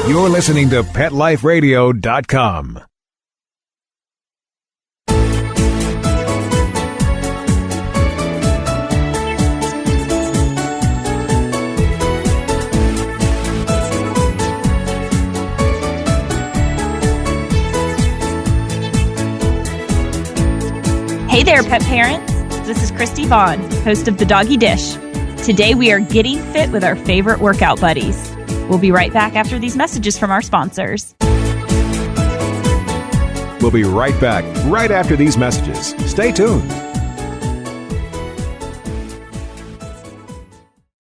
You're listening to PetLifeRadio.com. Hey there, pet parents. This is Kristi Vaughn, host of the Doggy Dish. Today we are getting fit with our favorite workout buddies. We'll be right back after these messages from our sponsors. We'll be right back right after these messages. Stay tuned.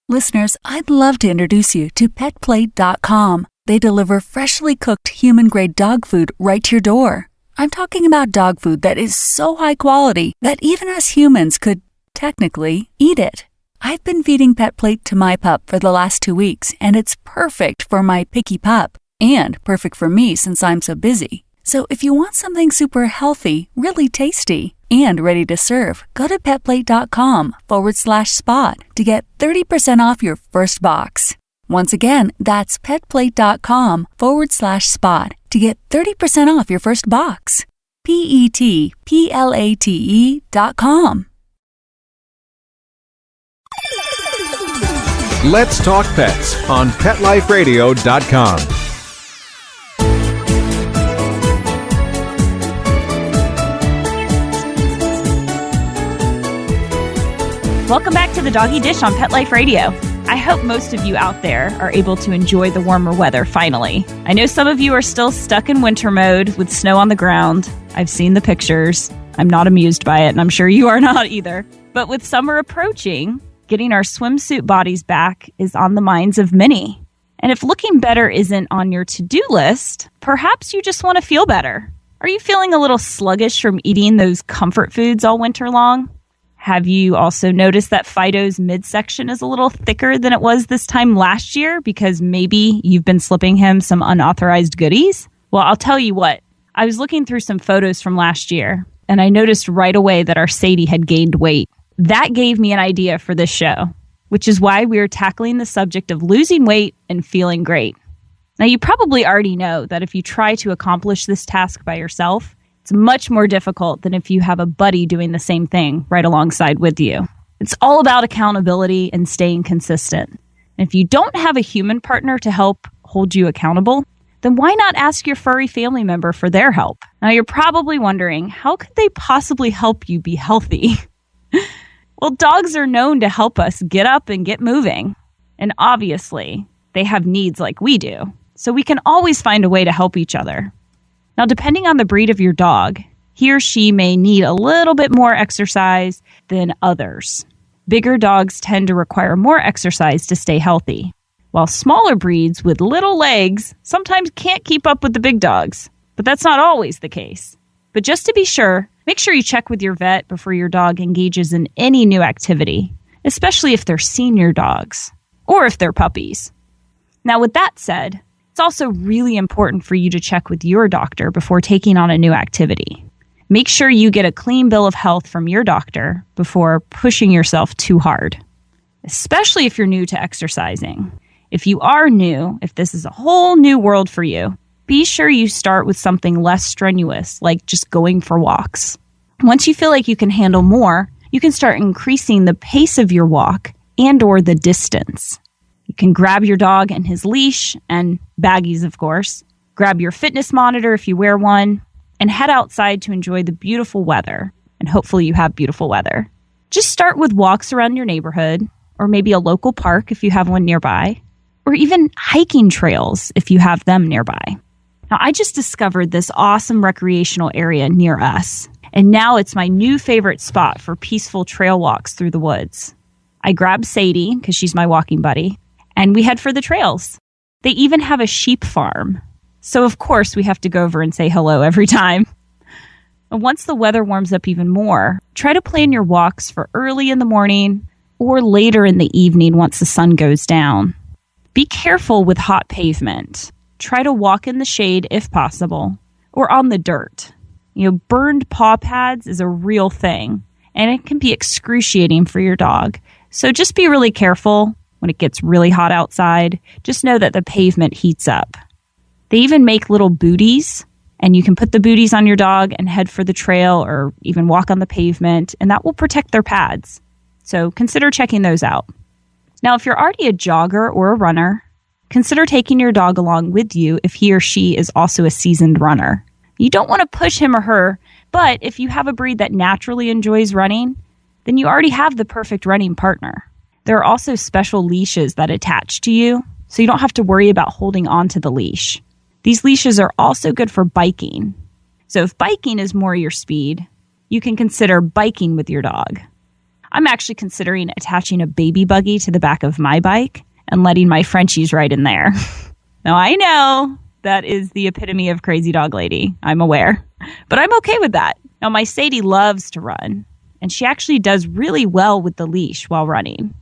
Listeners, I'd love to introduce you to PetPlate.com. They deliver freshly cooked human-grade dog food right to your door. I'm talking about dog food that is so high quality that even us humans could, technically, eat it. I've been feeding Pet Plate to my pup for the last 2 weeks, and it's perfect for my picky pup, and perfect for me since I'm so busy. So if you want something super healthy, really tasty, and ready to serve, go to petplate.com/spot to get 30% off your first box. Once again, that's petplate.com/spot to get 30% off your first box. PetPlate.com. Let's talk pets on PetLifeRadio.com. Welcome back to the Doggy Dish on Pet Life Radio. I hope most of you out there are able to enjoy the warmer weather finally. I know some of you are still stuck in winter mode with snow on the ground. I've seen the pictures. I'm not amused by it, and I'm sure you are not either. But with summer approaching, getting our swimsuit bodies back is on the minds of many. And if looking better isn't on your to-do list, perhaps you just want to feel better. Are you feeling a little sluggish from eating those comfort foods all winter long? Have you also noticed that Fido's midsection is a little thicker than it was this time last year because maybe you've been slipping him some unauthorized goodies? Well, I'll tell you what. I was looking through some photos from last year, and I noticed right away that our Sadie had gained weight. That gave me an idea for this show, which is why we are tackling the subject of losing weight and feeling great. Now, you probably already know that if you try to accomplish this task by yourself, it's much more difficult than if you have a buddy doing the same thing right alongside with you. It's all about accountability and staying consistent. And if you don't have a human partner to help hold you accountable, then why not ask your furry family member for their help? Now, you're probably wondering, how could they possibly help you be healthy? Well, dogs are known to help us get up and get moving. And obviously, they have needs like we do. So we can always find a way to help each other. Now, depending on the breed of your dog, he or she may need a little bit more exercise than others. Bigger dogs tend to require more exercise to stay healthy, while smaller breeds with little legs sometimes can't keep up with the big dogs. But that's not always the case. But just to be sure, make sure you check with your vet before your dog engages in any new activity, especially if they're senior dogs or if they're puppies. Now, with that said, it's also really important for you to check with your doctor before taking on a new activity. Make sure you get a clean bill of health from your doctor before pushing yourself too hard, especially if you're new to exercising. If you are new, if this is a whole new world for you, be sure you start with something less strenuous, like just going for walks. Once you feel like you can handle more, you can start increasing the pace of your walk and/or the distance. You can grab your dog and his leash, and baggies, of course. Grab your fitness monitor if you wear one, and head outside to enjoy the beautiful weather. And hopefully you have beautiful weather. Just start with walks around your neighborhood, or maybe a local park if you have one nearby, or even hiking trails if you have them nearby. Now, I just discovered this awesome recreational area near us, and now it's my new favorite spot for peaceful trail walks through the woods. I grabbed Sadie, because she's my walking buddy, and we head for the trails. They even have a sheep farm. So, of course, we have to go over and say hello every time. And once the weather warms up even more, try to plan your walks for early in the morning or later in the evening once the sun goes down. Be careful with hot pavement. Try to walk in the shade if possible, or on the dirt. Burned paw pads is a real thing, and it can be excruciating for your dog. So just be really careful when it gets really hot outside. Just know that the pavement heats up. They even make little booties, and you can put the booties on your dog and head for the trail or even walk on the pavement, and that will protect their pads. So consider checking those out. Now, if you're already a jogger or a runner, consider taking your dog along with you if he or she is also a seasoned runner. You don't want to push him or her, but if you have a breed that naturally enjoys running, then you already have the perfect running partner. There are also special leashes that attach to you, so you don't have to worry about holding on to the leash. These leashes are also good for biking. So if biking is more your speed, you can consider biking with your dog. I'm actually considering attaching a baby buggy to the back of my bike and letting my Frenchies ride in there. Now, I know that is the epitome of crazy dog lady. I'm aware. But I'm okay with that. Now, my Sadie loves to run, and she actually does really well with the leash while running.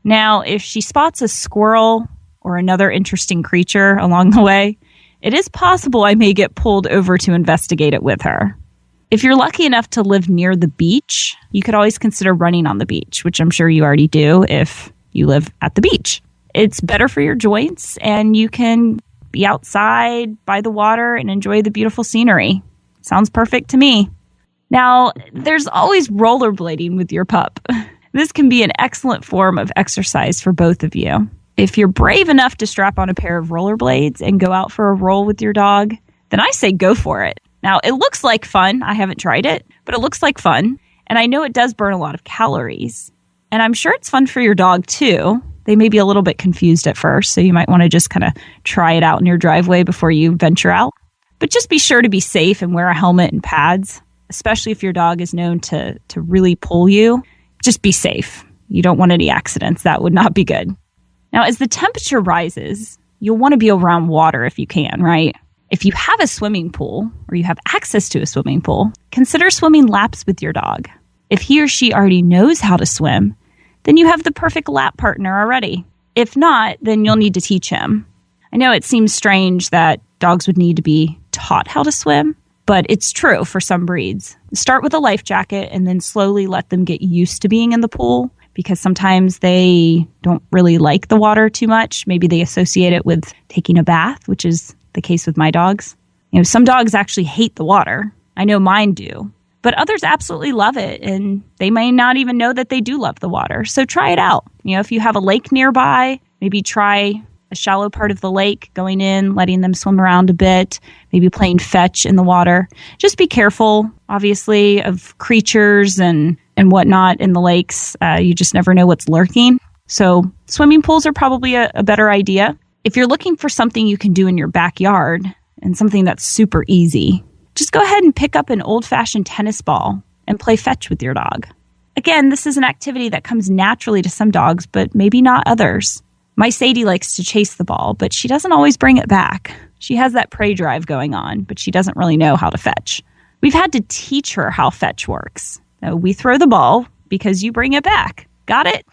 Now, if she spots a squirrel or another interesting creature along the way, it is possible I may get pulled over to investigate it with her. If you're lucky enough to live near the beach, you could always consider running on the beach, which I'm sure you already do if you live at the beach. It's better for your joints, and you can be outside by the water and enjoy the beautiful scenery. Sounds perfect to me. Now, there's always rollerblading with your pup. This can be an excellent form of exercise for both of you. If you're brave enough to strap on a pair of rollerblades and go out for a roll with your dog, then I say go for it. Now, it looks like fun. I haven't tried it, but it looks like fun. And I know it does burn a lot of calories. And I'm sure it's fun for your dog, too. They may be a little bit confused at first, so you might want to just kind of try it out in your driveway before you venture out. But just be sure to be safe and wear a helmet and pads, especially if your dog is known to really pull you. Just be safe. You don't want any accidents. That would not be good. Now, as the temperature rises, you'll want to be around water if you can, right? If you have a swimming pool or you have access to a swimming pool, consider swimming laps with your dog. If he or she already knows how to swim, then you have the perfect lap partner already. If not, then you'll need to teach him. I know it seems strange that dogs would need to be taught how to swim, but it's true for some breeds. Start with a life jacket and then slowly let them get used to being in the pool, because sometimes they don't really like the water too much. Maybe they associate it with taking a bath, which is the case with my dogs. You know, some dogs actually hate the water. I know mine do. But others absolutely love it, and they may not even know that they do love the water. So try it out. You know, if you have a lake nearby, maybe try a shallow part of the lake, going in, letting them swim around a bit, maybe playing fetch in the water. Just be careful, obviously, of creatures and whatnot in the lakes. You just never know what's lurking. So swimming pools are probably a better idea. If you're looking for something you can do in your backyard and something that's super easy, just go ahead and pick up an old-fashioned tennis ball and play fetch with your dog. Again, this is an activity that comes naturally to some dogs, but maybe not others. My Sadie likes to chase the ball, but she doesn't always bring it back. She has that prey drive going on, but she doesn't really know how to fetch. We've had to teach her how fetch works. So we throw the ball because you bring it back. Got it?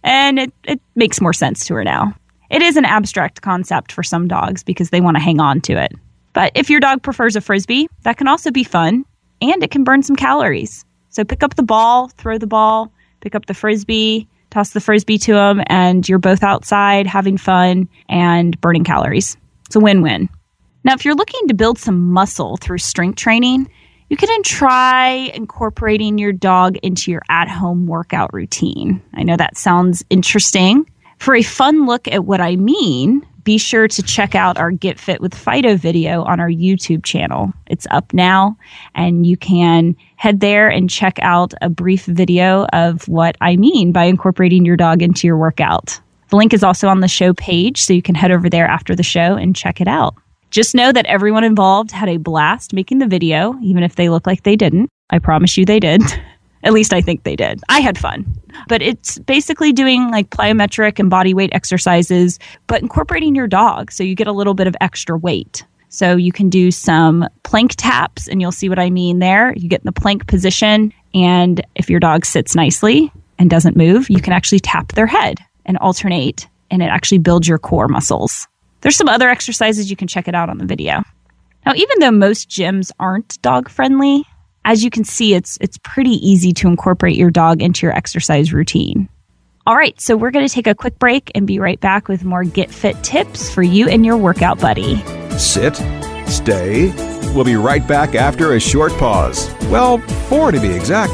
And it makes more sense to her now. It is an abstract concept for some dogs because they want to hang on to it. But if your dog prefers a Frisbee, that can also be fun, and it can burn some calories. So pick up the ball, throw the ball, pick up the Frisbee, toss the Frisbee to them, and you're both outside having fun and burning calories. It's a win-win. Now, if you're looking to build some muscle through strength training, you can try incorporating your dog into your at-home workout routine. I know that sounds interesting. For a fun look at what I mean, be sure to check out our Get Fit with Fido video on our YouTube channel. It's up now, and you can head there and check out a brief video of what I mean by incorporating your dog into your workout. The link is also on the show page, so you can head over there after the show and check it out. Just know that everyone involved had a blast making the video, even if they look like they didn't. I promise you they did. At least I think they did. I had fun. But it's basically doing like plyometric and body weight exercises, but incorporating your dog so you get a little bit of extra weight. So you can do some plank taps, and you'll see what I mean there. You get in the plank position, and if your dog sits nicely and doesn't move, you can actually tap their head and alternate, and it actually builds your core muscles. There's some other exercises. You can check it out on the video. Now, even though most gyms aren't dog-friendly, as you can see, it's pretty easy to incorporate your dog into your exercise routine. All right, so we're going to take a quick break and be right back with more Get Fit tips for you and your workout buddy. sit, stay. We'll be right back after a short pause. Well, 4 to be exact.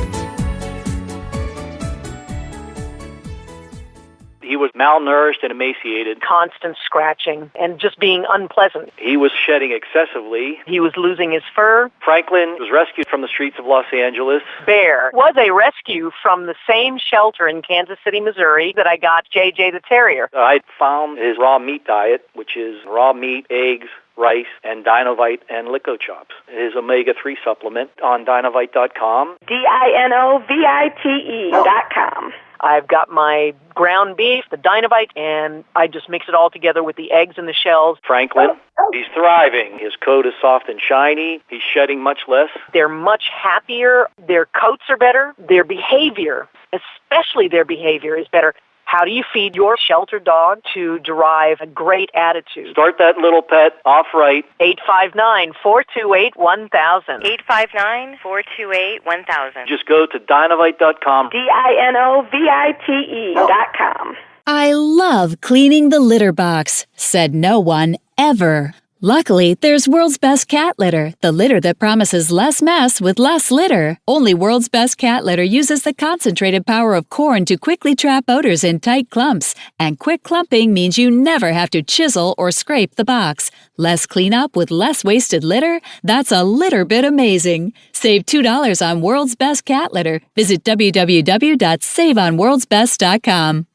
He was malnourished and emaciated. Constant scratching and just being unpleasant. He was shedding excessively. He was losing his fur. Franklin was rescued from the streets of Los Angeles. Bear was a rescue from the same shelter in Kansas City, Missouri that I got JJ the Terrier. I found his raw meat diet, which is raw meat, eggs, rice, and Dinovite and Lico Chops. His omega-3 supplement on Dinovite.com. DINOVITE.com. I've got my ground beef, the Dinovite, and I just mix it all together with the eggs and the shells. Franklin, he's thriving. His coat is soft and shiny. He's shedding much less. They're much happier. Their coats are better. Their behavior, especially their behavior, is better. How do you feed your shelter dog to derive a great attitude? Start that little pet off right. 859-428-1000. 859-428-1000. Just go to Dinovite.com. DINOVITE.com. I love cleaning the litter box, said no one ever. Luckily, there's World's Best Cat Litter, the litter that promises less mess with less litter. Only World's Best Cat Litter uses the concentrated power of corn to quickly trap odors in tight clumps. And quick clumping means you never have to chisel or scrape the box. Less cleanup with less wasted litter? That's a litter bit amazing. Save $2 on World's Best Cat Litter. Visit www.saveonworldsbest.com.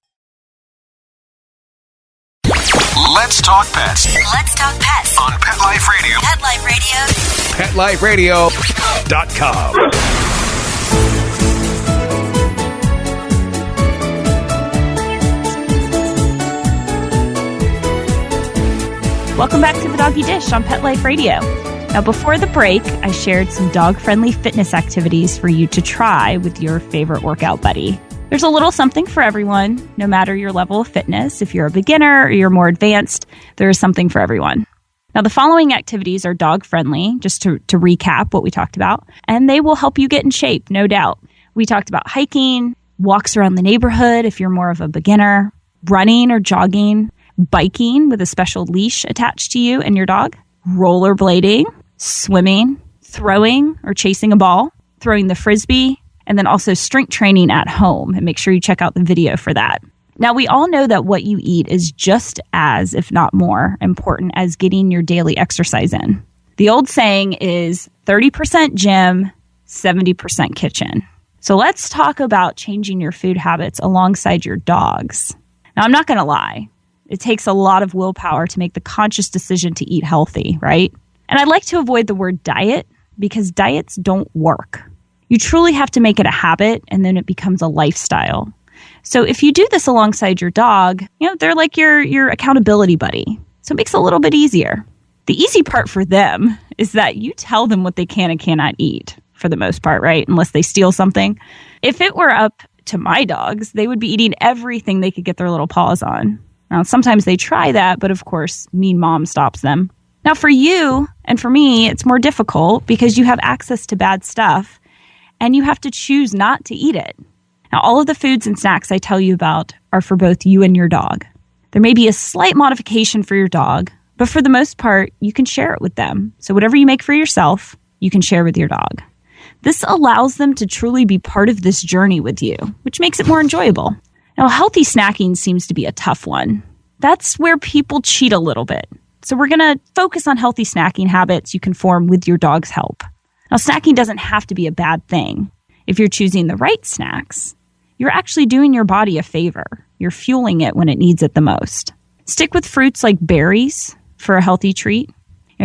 Let's talk pets. Let's talk pets On Pet Life Radio. Pet Life Radio. PetLifeRadio.com. Welcome back to the Doggy Dish on Pet Life Radio. Now, before the break, I shared some dog-friendly fitness activities for you to try with your favorite workout buddy. There's a little something for everyone, no matter your level of fitness. If you're a beginner or you're more advanced, there is something for everyone. Now, the following activities are dog-friendly, just to recap what we talked about, and they will help you get in shape, no doubt. We talked about hiking, walks around the neighborhood if you're more of a beginner, running or jogging, biking with a special leash attached to you and your dog, rollerblading, swimming, throwing or chasing a ball, throwing the frisbee, and then also strength training at home. And make sure you check out the video for that. Now, we all know that what you eat is just as, if not more, important as getting your daily exercise in. The old saying is 30% gym, 70% kitchen. So let's talk about changing your food habits alongside your dog's. Now, I'm not going to lie. It takes a lot of willpower to make the conscious decision to eat healthy, right? And I like to avoid the word diet because diets don't work. You truly have to make it a habit, and then it becomes a lifestyle. So if you do this alongside your dog, they're like your accountability buddy. So it makes it a little bit easier. The easy part for them is that you tell them what they can and cannot eat, for the most part, right? Unless they steal something. If it were up to my dogs, they would be eating everything they could get their little paws on. Now, sometimes they try that, but of course, mean mom stops them. Now, for you and for me, it's more difficult because you have access to bad stuff and you have to choose not to eat it. Now, all of the foods and snacks I tell you about are for both you and your dog. There may be a slight modification for your dog, but for the most part, you can share it with them. So whatever you make for yourself, you can share with your dog. This allows them to truly be part of this journey with you, which makes it more enjoyable. Now, healthy snacking seems to be a tough one. That's where people cheat a little bit. So we're going to focus on healthy snacking habits you can form with your dog's help. Now, snacking doesn't have to be a bad thing. If you're choosing the right snacks, you're actually doing your body a favor. You're fueling it when it needs it the most. Stick with fruits like berries for a healthy treat.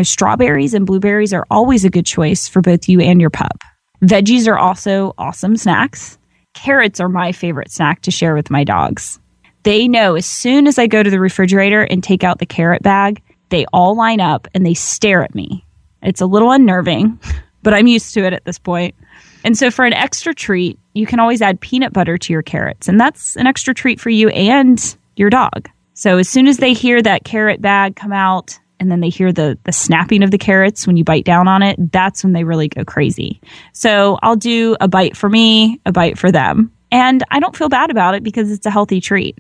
Strawberries and blueberries are always a good choice for both you and your pup. Veggies are also awesome snacks. Carrots are my favorite snack to share with my dogs. They know as soon as I go to the refrigerator and take out the carrot bag, they all line up and they stare at me. It's a little unnerving, but I'm used to it at this point. And so for an extra treat, you can always add peanut butter to your carrots. And that's an extra treat for you and your dog. So as soon as they hear that carrot bag come out and then they hear the snapping of the carrots when you bite down on it, that's when they really go crazy. So I'll do a bite for me, a bite for them. And I don't feel bad about it because it's a healthy treat.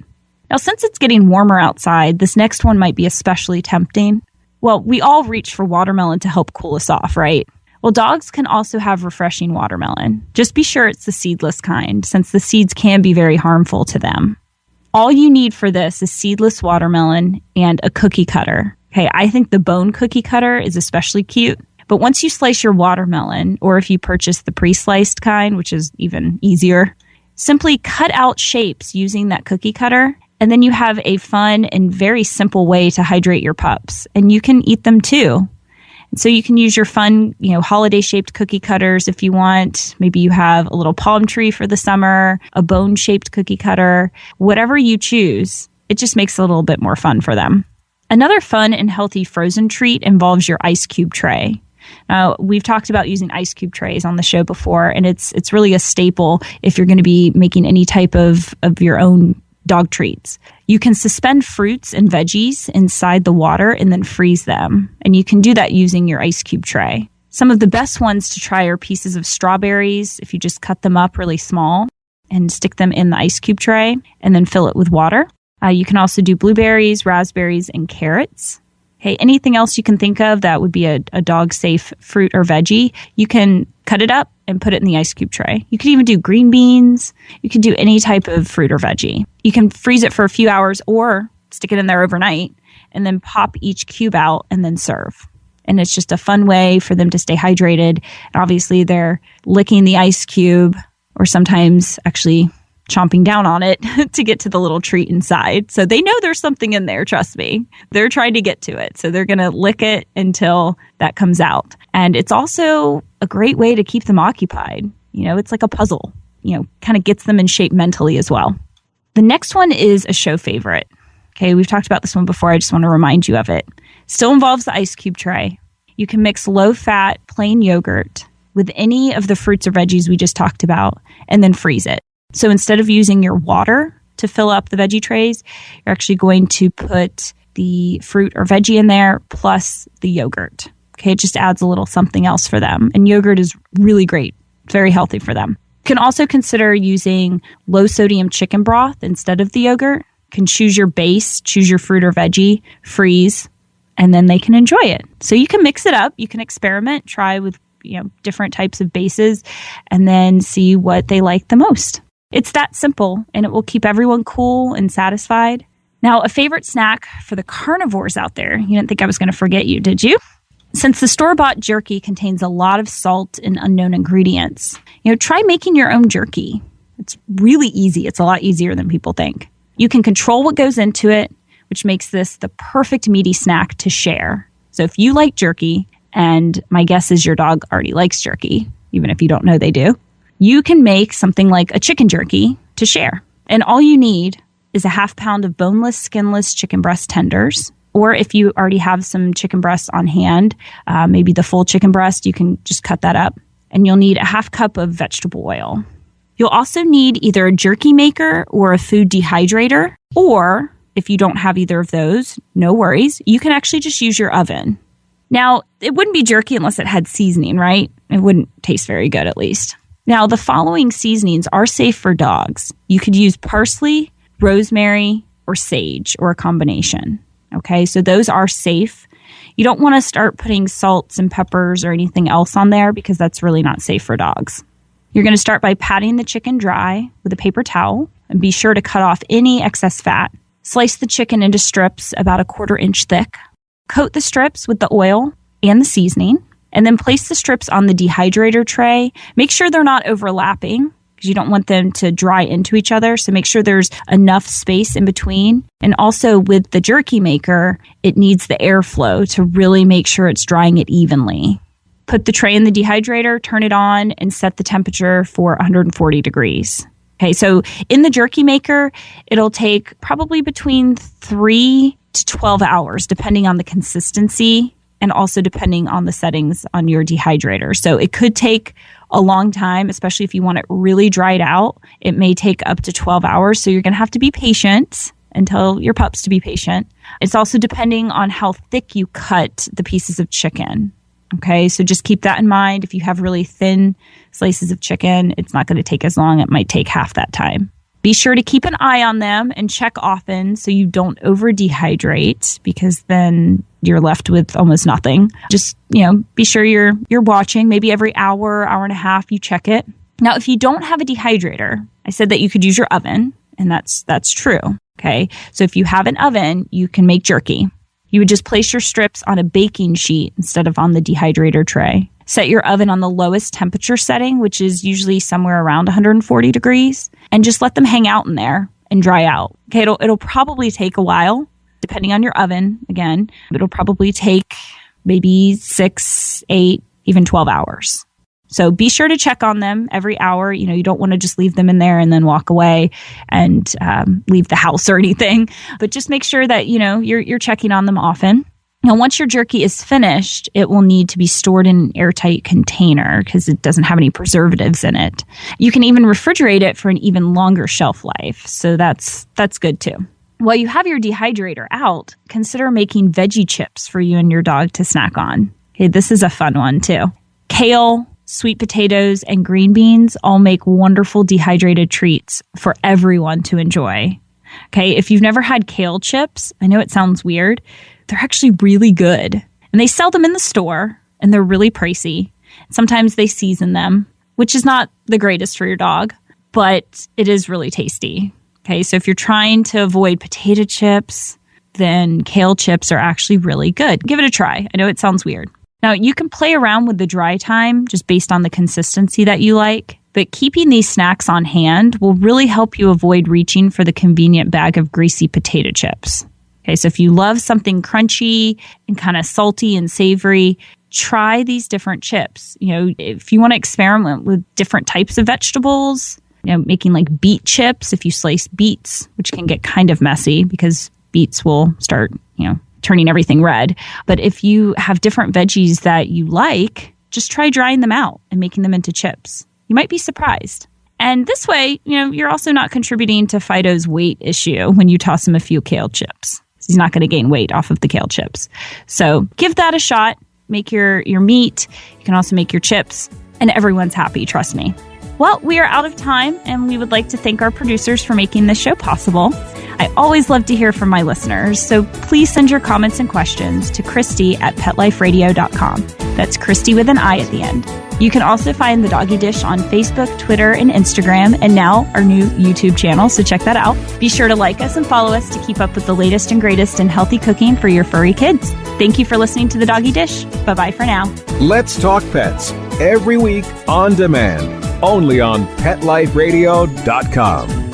Now, since it's getting warmer outside, this next one might be especially tempting. Well, we all reach for watermelon to help cool us off, right? Well, dogs can also have refreshing watermelon. Just be sure it's the seedless kind, since the seeds can be very harmful to them. All you need for this is seedless watermelon and a cookie cutter. Okay, I think the bone cookie cutter is especially cute. But once you slice your watermelon, or if you purchase the pre-sliced kind, which is even easier, simply cut out shapes using that cookie cutter, and then you have a fun and very simple way to hydrate your pups. And you can eat them too. And so you can use your fun, holiday-shaped cookie cutters if you want. Maybe you have a little palm tree for the summer, a bone-shaped cookie cutter, whatever you choose. It just makes it a little bit more fun for them. Another fun and healthy frozen treat involves your ice cube tray. Now, we've talked about using ice cube trays on the show before, and it's really a staple if you're going to be making any type of your own dog treats. You can suspend fruits and veggies inside the water and then freeze them, and you can do that using your ice cube tray. Some of the best ones to try are pieces of strawberries, if you just cut them up really small and stick them in the ice cube tray and then fill it with water. You can also do blueberries, raspberries, and carrots. Hey, anything else you can think of that would be a dog-safe fruit or veggie, you can cut it up and put it in the ice cube tray. You could even do green beans. You could do any type of fruit or veggie. You can freeze it for a few hours or stick it in there overnight and then pop each cube out and then serve. And it's just a fun way for them to stay hydrated. And obviously, they're licking the ice cube or sometimes actually chomping down on it to get to the little treat inside. So they know there's something in there, trust me. They're trying to get to it. So they're going to lick it until that comes out. And it's also a great way to keep them occupied. It's like a puzzle, kind of gets them in shape mentally as well. The next one is a show favorite. Okay, we've talked about this one before. I just want to remind you of it. Still involves the ice cube tray. You can mix low-fat plain yogurt with any of the fruits or veggies we just talked about and then freeze it. So instead of using your water to fill up the veggie trays, you're actually going to put the fruit or veggie in there plus the yogurt. Okay, it just adds a little something else for them. And yogurt is really great, very healthy for them. You can also consider using low-sodium chicken broth instead of the yogurt. You can choose your base, choose your fruit or veggie, freeze, and then they can enjoy it. So you can mix it up. You can experiment, try with different types of bases, and then see what they like the most. It's that simple, and it will keep everyone cool and satisfied. Now, a favorite snack for the carnivores out there. You didn't think I was going to forget you, did you? Since the store-bought jerky contains a lot of salt and unknown ingredients, try making your own jerky. It's really easy. It's a lot easier than people think. You can control what goes into it, which makes this the perfect meaty snack to share. So if you like jerky, and my guess is your dog already likes jerky, even if you don't know they do, you can make something like a chicken jerky to share. And all you need is a half pound of boneless, skinless chicken breast tenders. Or if you already have some chicken breasts on hand, maybe the full chicken breast, you can just cut that up. And you'll need a half cup of vegetable oil. You'll also need either a jerky maker or a food dehydrator. Or if you don't have either of those, no worries. You can actually just use your oven. Now, it wouldn't be jerky unless it had seasoning, right? It wouldn't taste very good, at least. Now, the following seasonings are safe for dogs. You could use parsley, rosemary, or sage, or a combination. Okay, so those are safe. You don't want to start putting salts and peppers or anything else on there because that's really not safe for dogs. You're going to start by patting the chicken dry with a paper towel and be sure to cut off any excess fat. Slice the chicken into strips about 1/4 inch thick. Coat the strips with the oil and the seasoning, and then place the strips on the dehydrator tray. Make sure they're not overlapping because you don't want them to dry into each other. So make sure there's enough space in between. And also with the jerky maker, it needs the airflow to really make sure it's drying it evenly. Put the tray in the dehydrator, turn it on, and set the temperature for 140 degrees. Okay, so in the jerky maker, it'll take probably between 3 to 12 hours, depending on the consistency and also depending on the settings on your dehydrator. So it could take a long time, especially if you want it really dried out. It may take up to 12 hours. So you're going to have to be patient and tell your pups to be patient. It's also depending on how thick you cut the pieces of chicken. Okay, so just keep that in mind. If you have really thin slices of chicken, it's not going to take as long. It might take half that time. Be sure to keep an eye on them and check often so you don't over dehydrate, because then you're left with almost nothing. Just, be sure you're watching. Maybe every hour, hour and a half, you check it. Now, if you don't have a dehydrator, I said that you could use your oven, and that's true. Okay. So if you have an oven, you can make jerky. You would just place your strips on a baking sheet instead of on the dehydrator tray. Set your oven on the lowest temperature setting, which is usually somewhere around 140 degrees, and just let them hang out in there and dry out. Okay, it'll probably take a while, depending on your oven. Again, it'll probably take maybe 6, 8, even 12 hours. So be sure to check on them every hour. You don't want to just leave them in there and then walk away and leave the house or anything. But just make sure that, you're checking on them often. Now, once your jerky is finished, it will need to be stored in an airtight container because it doesn't have any preservatives in it. You can even refrigerate it for an even longer shelf life. So that's good too. While you have your dehydrator out, consider making veggie chips for you and your dog to snack on. Okay, this is a fun one too. Kale, sweet potatoes, and green beans all make wonderful dehydrated treats for everyone to enjoy. Okay, if you've never had kale chips, I know it sounds weird. They're actually really good. And they sell them in the store, and they're really pricey. Sometimes they season them, which is not the greatest for your dog, but it is really tasty. Okay, so if you're trying to avoid potato chips, then kale chips are actually really good. Give it a try. I know it sounds weird. Now, you can play around with the dry time just based on the consistency that you like, but keeping these snacks on hand will really help you avoid reaching for the convenient bag of greasy potato chips. Okay, so if you love something crunchy and kind of salty and savory, try these different chips. If you want to experiment with different types of vegetables, making like beet chips, if you slice beets, which can get kind of messy because beets will start, turning everything red. But if you have different veggies that you like, just try drying them out and making them into chips. You might be surprised. And this way, you're also not contributing to Fido's weight issue when you toss him a few kale chips. He's not going to gain weight off of the kale chips. So give that a shot. Make your meat. You can also make your chips. And everyone's happy, trust me. Well, we are out of time, and we would like to thank our producers for making this show possible. I always love to hear from my listeners, so please send your comments and questions to Kristi at PetLifeRadio.com. That's Kristi with an I at the end. You can also find The Doggy Dish on Facebook, Twitter, and Instagram, and now our new YouTube channel, so check that out. Be sure to like us and follow us to keep up with the latest and greatest in healthy cooking for your furry kids. Thank you for listening to The Doggy Dish. Bye-bye for now. Let's Talk Pets, every week on demand, only on PetLifeRadio.com.